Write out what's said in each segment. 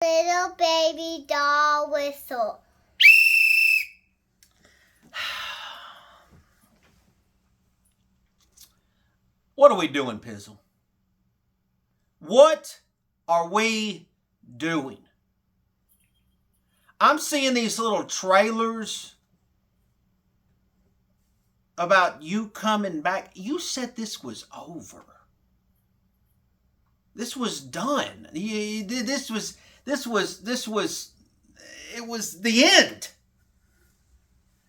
Little baby doll whistle. What are we doing, Pizzle? What are we doing? I'm seeing these little trailers about you coming back. You said this was over. This was done. This was it was the end.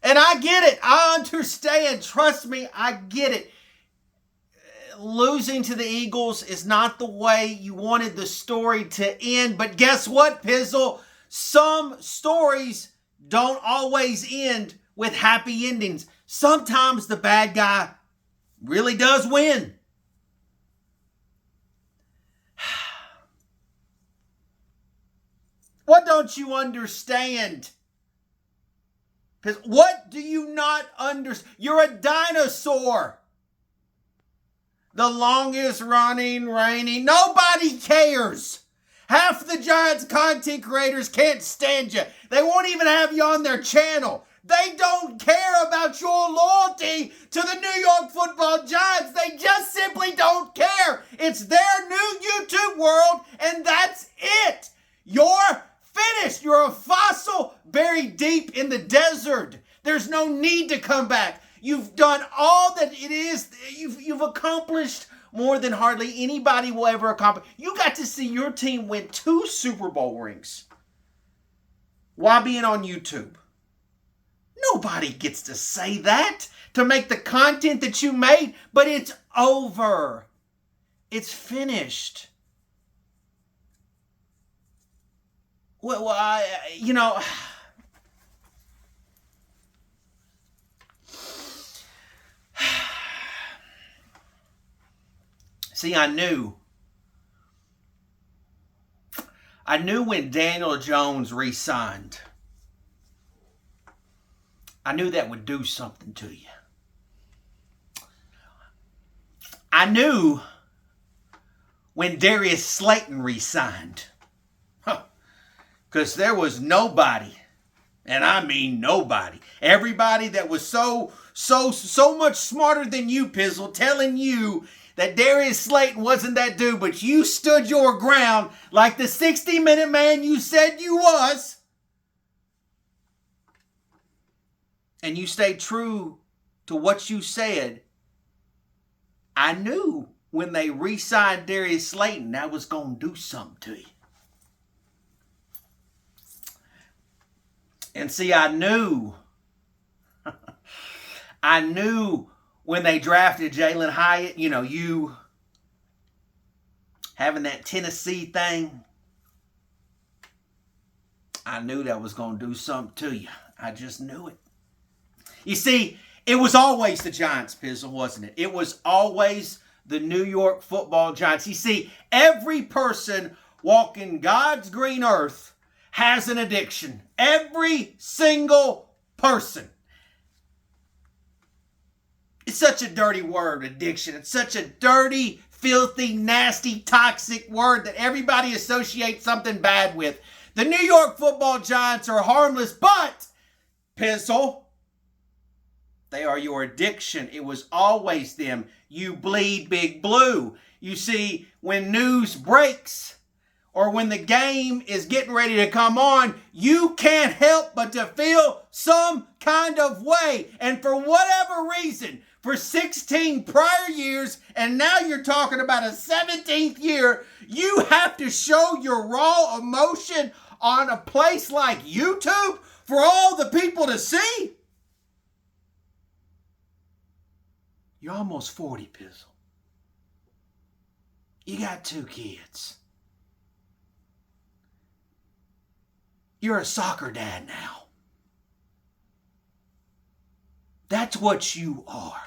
And I get it. I understand. Trust me, I get it. Losing to the Eagles is not the way you wanted the story to end. But guess what, Pizzle? Some stories don't always end with happy endings. Sometimes the bad guy really does win. What don't you understand? What do you not understand? You're a dinosaur. The longest running, reigning. Nobody cares. Half the Giants content creators can't stand you. They won't even have you on their channel. They don't care about your loyalty to the New York Football Giants. They just simply don't care. It's their new YouTube world, and that's it. You're finished. You're a fossil buried deep in the desert. There's no need to come back. You've done all that it is. You've accomplished more than hardly anybody will ever accomplish. You got to see your team win 2 Super Bowl rings while being on YouTube. Nobody gets to say that, to make the content that you made, but it's over. It's finished. Well, see, I knew when Daniel Jones re-signed, I knew that would do something to you. I knew when Darius Slayton re-signed, because there was nobody, and I mean nobody, everybody that was so much smarter than you, Pizzle, telling you that Darius Slayton wasn't that dude, but you stood your ground like the 60-minute man you said you was. And you stayed true to what you said. I knew when they re-signed Darius Slayton, that was going to do something to you. And see, I knew when they drafted Jalin Hyatt, you having that Tennessee thing, I knew that was going to do something to you. I just knew it. You see, it was always the Giants, Pizzle, wasn't it? It was always the New York Football Giants. You see, every person walking God's green earth has an addiction. Every single person. It's such a dirty word, addiction. It's such a dirty, filthy, nasty, toxic word that everybody associates something bad with. The New York Football Giants are harmless, but, Pizzle, they are your addiction. It was always them. You bleed big blue. You see, when news breaks or when the game is getting ready to come on, you can't help but to feel some kind of way. And for whatever reason, for 16 prior years, and now you're talking about a 17th year, you have to show your raw emotion on a place like YouTube for all the people to see? You're almost 40, Pizzle. You got 2 kids. You're a soccer dad now. That's what you are.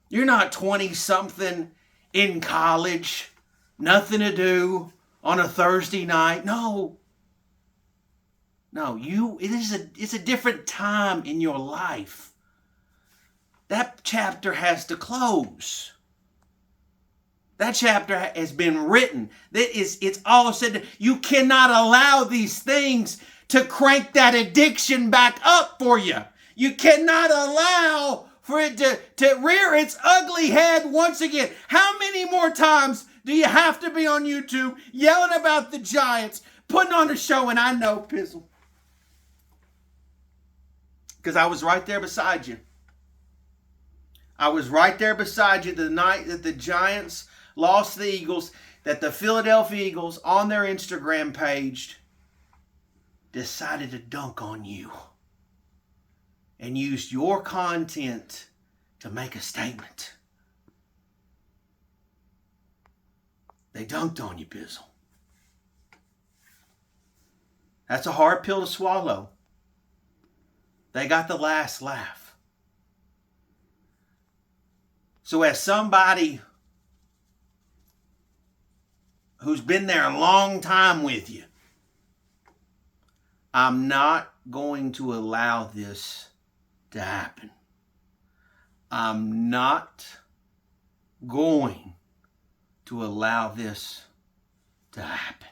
You're not 20-something in college, nothing to do on a Thursday night. No, it's a different time in your life. That chapter has to close. That chapter has been written. It's all said. You cannot allow these things to crank that addiction back up for you. You cannot allow for it to rear its ugly head once again. How many more times do you have to be on YouTube yelling about the Giants, putting on a show? And I know, Pizzle, because I was right there beside you. I was right there beside you the night that the Giants lost the Eagles, that the Philadelphia Eagles on their Instagram page decided to dunk on you and used your content to make a statement. They dunked on you, Bizzle. That's a hard pill to swallow. They got the last laugh. So as somebody who's been there a long time with you, I'm not going to allow this to happen. I'm not going to allow this to happen.